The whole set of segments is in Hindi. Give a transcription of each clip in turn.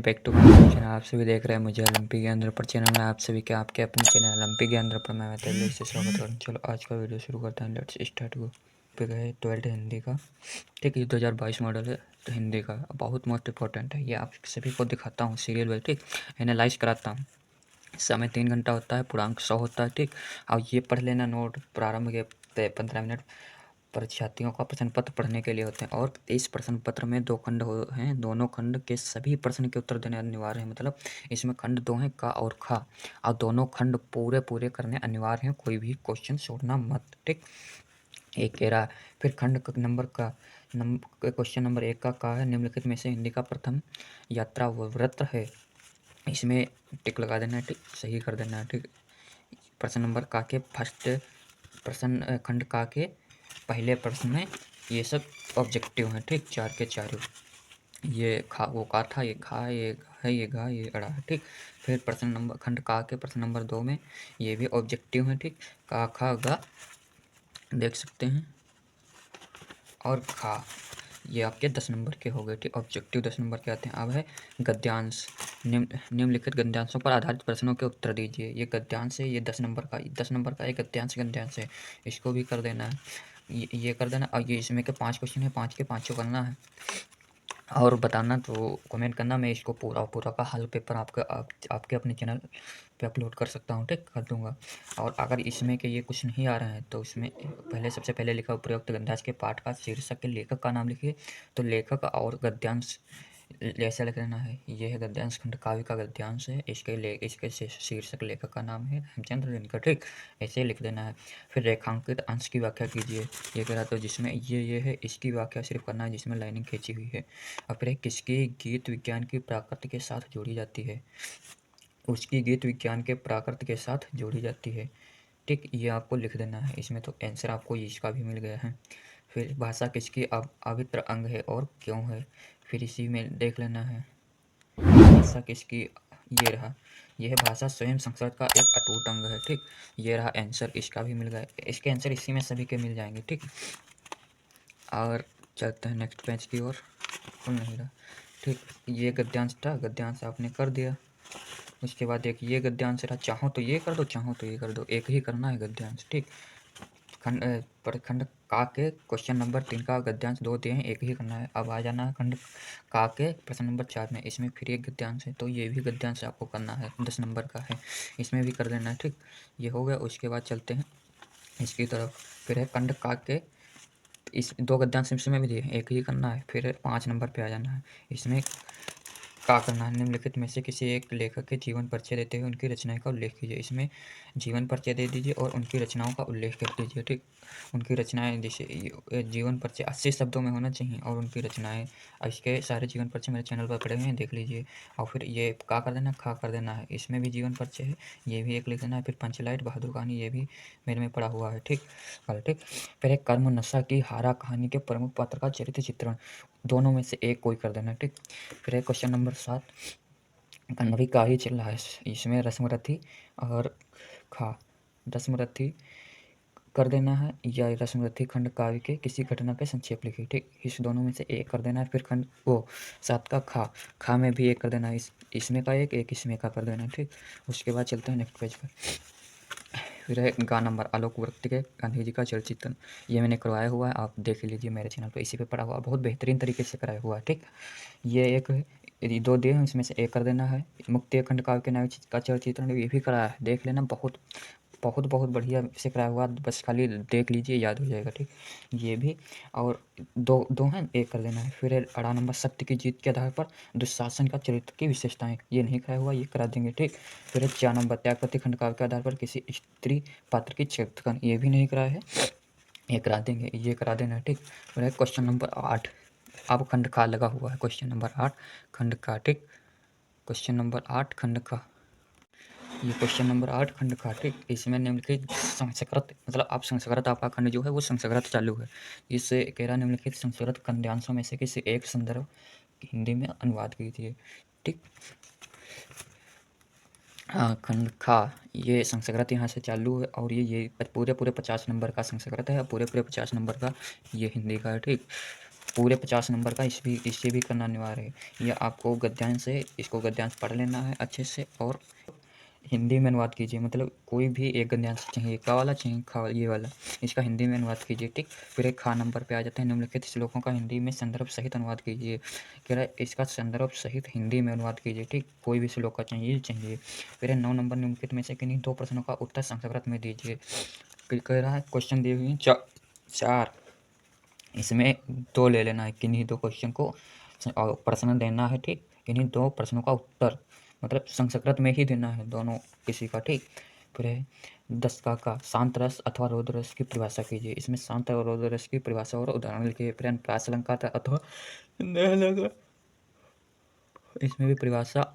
Back to my channel. आप सभी देख रहे हैं मुझे ओलंपिक ज्ञान पर चैनल में आप सभी के आपके अपने चैनल ओलंपिक ज्ञान पर मैं दिल्ली से स्वागत करूँ। चलो आज का वीडियो शुरू करते हैं। लेट्स स्टार्ट गो पे गए 12th हिंदी का। ठीक, ये 2022 मॉडल है तो हिंदी का बहुत मोस्ट इंपॉर्टेंट है। ये आप सभी को दिखाता हूँ सीरियल में। ठीक, एनालाइज कराता हूँ। समय 3 घंटा होता है, पूर्णांक 100 होता है। ठीक, और ये पढ़ लेना नोट प्रारंभ के 15 मिनट परीक्षार्थियों का प्रश्न पत्र पढ़ने के लिए होते हैं। और इस प्रश्न पत्र में 2 खंड हैं, दोनों खंड के सभी प्रश्न के उत्तर देने अनिवार्य हैं। मतलब इसमें खंड 2 हैं, का और खा, और दोनों खंड पूरे करने अनिवार्य हैं, कोई भी क्वेश्चन छोड़ना मत। ठीक, एक कह रहा है फिर खंड नंबर का क्वेश्चन नंबर 1 का है, निम्नलिखित में से हिंदी का प्रथम यात्रा व्रत है। इसमें टिक लगा देना है। ठीक, सही कर देना है। ठीक, प्रश्न नंबर का के फर्स्ट प्रश्न खंड का के पहले प्रश्न में ये सब ऑब्जेक्टिव हैं। ठीक, 4 के 4 ये खा वो का था, ये खा, ये है, ये गा, ये अड़ा है। ठीक, फिर प्रश्न नंबर खंड का के प्रश्न नंबर 2 में ये भी ऑब्जेक्टिव हैं। ठीक, का खा गा देख सकते हैं, और खा ये आपके 10 नंबर के हो गए। ठीक, ऑब्जेक्टिव 10 नंबर के आते हैं। अब है गद्यांश। निम्नलिखित गद्यांशों पर आधारित प्रश्नों के उत्तर दीजिए। ये गद्यांश है, ये 10 नंबर का एक गद्यांश है, इसको भी कर देना है। ये कर देना। और ये इसमें के 5 क्वेश्चन है, 5 के 5 करना है और बताना, तो कमेंट करना। मैं इसको पूरा का हल पेपर आपके अपने चैनल पे अपलोड कर सकता हूँ। ठीक, कर दूंगा। और अगर इसमें के ये कुछ नहीं आ रहे हैं तो इसमें सबसे पहले लिखा उपरोक्त गद्यांश के पाठ का शीर्षक के लेखक का नाम लिखिए। तो लेखक और गद्यांश ऐसा लिख लेना है। ये है गद्यांश, खंड काव्य का गद्यांश है। इसके शीर्षक लेखक का नाम है हेमचंद्र दिनकर। ठीक, ऐसे लिख देना है। फिर रेखांकित अंश की व्याख्या कीजिए। ये कह रहा तो जिसमें ये है, इसकी व्याख्या सिर्फ करना है जिसमें लाइनिंग खींची हुई है। और फिर किसकी गीत विज्ञान की प्रकृति के साथ जोड़ी जाती है, उसकी गीत विज्ञान के प्रकृति के साथ जोड़ी जाती है। ठीक, ये आपको लिख देना है। इसमें तो आंसर आपको इसका भी मिल गया है। फिर भाषा किसकी अवित्र अंग है और क्यों है, फिर इसी में देख लेना है। भाषा किसकी, ये रहा, यह भाषा स्वयं संस्कृत का एक अटूट अंग है। ठीक, ये रहा आंसर, इसका भी मिल गया। इसके आंसर इसी में सभी के मिल जाएंगे। ठीक, और चलते हैं नेक्स्ट पेज की ओर। खुल नहीं रहा। ठीक, ये गद्यांश था, गद्यांश आपने कर दिया। उसके बाद एक ये गद्यांश रहा, चाहो तो ये कर दो, चाहो तो ये कर दो, एक ही करना है गद्यांश। ठीक, खंड का के क्वेश्चन नंबर 3 का गद्यांश 2 दिए हैं, एक ही करना है। अब आ जाना है खंड का के प्रश्न नंबर 4 में, इसमें फिर एक गद्यांश है, तो ये भी गद्यांश आपको करना है, 10 नंबर का है, इसमें भी कर देना है। ठीक, ये हो गया। उसके बाद चलते हैं इसकी तरफ। फिर है खंड का के, इस 2 गद्यांश इसमें भी दिए हैं, एक ही करना है। फिर 5 नंबर पे आ जाना है। इसमें का करना है, निम्नलिखित में से किसी एक लेखक के जीवन परिचय देते हुए उनकी रचनाएं का उल्लेख कीजिए। इसमें जीवन परिचय दे दीजिए और उनकी रचनाओं का उल्लेख कर दीजिए। ठीक, उनकी रचनाएं, जैसे जीवन परिचय 80 शब्दों में होना चाहिए, और उनकी रचनाएं, इसके सारे जीवन परिचय मेरे चैनल पर पड़े हुए हैं, देख लीजिए। और फिर ये का कर देना, खा कर देना है। इसमें भी जीवन परिचय है, ये भी एक लिख देना है। फिर पंचलाइट बहादुर कहानी, ये भी मेरे में पड़ा हुआ है। ठीक, ठीक, फिर एक कर्म नशा की हारा कहानी के प्रमुख पात्र का चरित्र चित्रण, दोनों में से एक कोई कर देना। ठीक, फिर है क्वेश्चन नंबर 7, अभी का ही चल रहा है, इसमें रस्मरथी और खा, रस्मरथी कर देना है, या रस्मरथी खंड काव्य के किसी घटना के संक्षेप लिखिए। ठीक, इस दोनों में से एक कर देना है। फिर खंड वो 7 का खा में भी एक कर देना है, इसमें का एक इसमें का कर देना है। ठीक, उसके बाद चलते हैं नेक्स्ट पेज पर। फिर है गा नंबर, आलोक वर्ती के गांधी जी का चलचित्र, ये मैंने करवाया हुआ है, आप देख लीजिए मेरे चैनल पर, इसी पे पड़ा हुआ, बहुत बेहतरीन तरीके से कराया हुआ है। ठीक, ये एक यदि 2 दिए हैं, इसमें से एक कर देना है। मुक्ति खंड काव्य के नायक का चलचित्रण, ये भी कराया है, देख लेना, बहुत बहुत बहुत बढ़िया से कराया हुआ, बस खाली देख लीजिए, याद हो जाएगा। ठीक, ये भी, और दो हैं, एक कर देना है। फिर अड़ा नंबर, सत्य की जीत के आधार पर दुशासन का चरित्र की विशेषताएं, ये नहीं कराया हुआ, ये करा देंगे। ठीक, फिर 4 नंबर, त्यागपति खंड काव्य के आधार पर किसी स्त्री पात्र की चरित्रकरण, ये भी नहीं कराया है, ये करा देंगे, ये करा देना। ठीक, फिर क्वेश्चन नंबर 8, अब खंड का लगा हुआ है, क्वेश्चन नंबर 8 खंड का। ठीक, क्वेश्चन नंबर 8 खंड का, ये क्वेश्चन नंबर 8 खंड का। ठीक, इसमें निम्नलिखित संस्कृत, मतलब आप संस्कृत, आपका खंड जो है वो संस्कृत चालू है, इससे कह रहा निम्नलिखित संस्कृत गद्यांशों में से किसी एक संदर्भ हिंदी में अनुवाद कीजिए। ठीक, हाँ, खंड खा, ये संस्कृत यहाँ से चालू है, और ये पूरे 50 नंबर का संस्कृत है, पूरे 50 नंबर का ये हिंदी का है। ठीक, पूरे 50 नंबर का इससे भी करना अनिवार्य है। यह आपको गद्यांश है, इसको गद्यांश पढ़ लेना है अच्छे से और हिंदी में अनुवाद कीजिए। मतलब कोई भी एक गद्यांश चाहिए, का वाला चाहिए, खा ये वाला, इसका हिंदी में अनुवाद कीजिए। ठीक, फिर एक खा नंबर पे आ जाता है, निम्नलिखित श्लोकों का हिंदी में संदर्भ सहित अनुवाद कीजिए। कह रहा है इसका संदर्भ सहित हिंदी में अनुवाद कीजिए। ठीक, कोई भी श्लोक का चाहिए। फिर 9 नंबर, निम्नलिखित में से किन्हीं 2 प्रश्नों का उत्तर संस्कृत में दीजिए। कह रहा है क्वेश्चन दिए हुए हैं 4, इसमें 2 ले लेना है। किन्हीं 2 क्वेश्चन को प्रश्न देना है। ठीक, किन्हीं 2 प्रश्नों का उत्तर मतलब संस्कृत में ही देना है दोनों किसी का। ठीक, फिर है 10 का शांत रस अथवा रौद्र रस की परिभाषा कीजिए। इसमें शांत और रौद्र रस की परिभाषा और उदाहरण लिखिए। फिर अनुप्रास अलंकार अथवा इसमें भी परिभाषा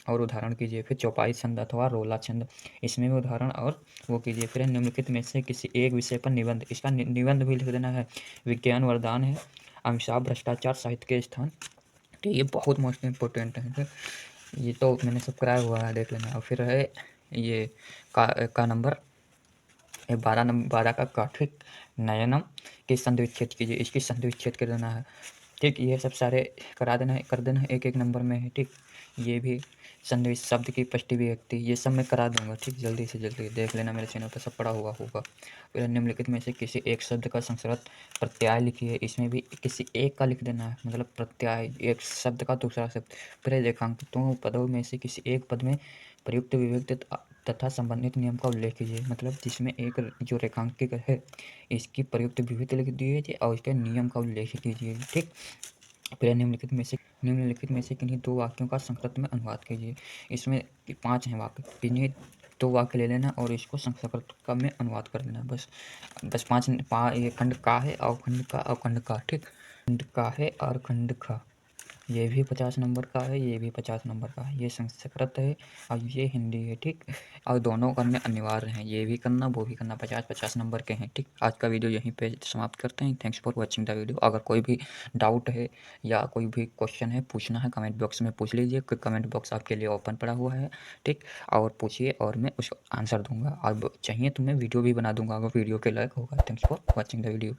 और उदाहरण कीजिए। फिर चौपाई छंद अथवा रोला छंद, इसमें भी उदाहरण और वो कीजिए। फिर निम्नलिखित में से किसी एक विषय पर निबंध, इसका निबंध भी लिख देना है। विज्ञान वरदान है, अभिशाप, भ्रष्टाचार, साहित्य के स्थान। तो ये बहुत मोस्ट इम्पोर्टेंट है। ये तो मैंने सब कराया हुआ है, देख लेना। और फिर है ये का नंबर 12 का काठिक नयनम की संधि विच्छेद कीजिए। इसकी संधि विच्छेद कर देना है। ठीक, ये सब सारे करा देना है, कर देना है, एक नंबर में है। ठीक, ये भी संधि शब्द की पष्टी विभक्ति, ये सब मैं करा दूंगा। ठीक, जल्दी से जल्दी देख लेना, मेरे चैनल पर सब पड़ा हुआ होगा। फिर निम्नलिखित में से किसी एक शब्द का संस्कृत प्रत्यय लिखिए। इसमें भी किसी एक का लिख देना है, मतलब प्रत्यय एक शब्द का दूसरा शब्द। फिर रेखांकितों पदों में से किसी एक पद में प्रयुक्त विभक्ति तथा संबंधित नियम का उल्लेख कीजिए। मतलब जिसमें एक जो रेखांकित है इसकी प्रयुक्त विभक्ति लिख दीजिए और इसके नियम का उल्लेख कीजिए। ठीक, फिर निम्नलिखित में से किन्हीं 2 वाक्यों का संस्कृत में अनुवाद कीजिए। इसमें 5 हैं वाक्य, किन्हीं 2 वाक्य ले लेना और इसको संस्कृत का में अनुवाद कर देना। बस 5 ये खंड का है और खंड का और खंड का। ठीक, खंड का है और खंड का, ये भी 50 नंबर का है, ये भी 50 नंबर का है। ये संस्कृत है और ये हिंदी है। ठीक, और दोनों करने अनिवार्य हैं, ये भी करना वो भी करना, 50-50 नंबर के हैं। ठीक, आज का वीडियो यहीं पे समाप्त करते हैं। Thanks for watching the video. अगर कोई भी डाउट है या कोई भी क्वेश्चन है पूछना है, कमेंट बॉक्स में पूछ लीजिए। कमेंट बॉक्स आपके लिए ओपन पड़ा हुआ है। ठीक, और पूछिए और मैं उसको आंसर दूंगा। और चाहिए तो मैं वीडियो भी बना दूंगा अगर वीडियो के लायक होगा। Thanks for watching the video.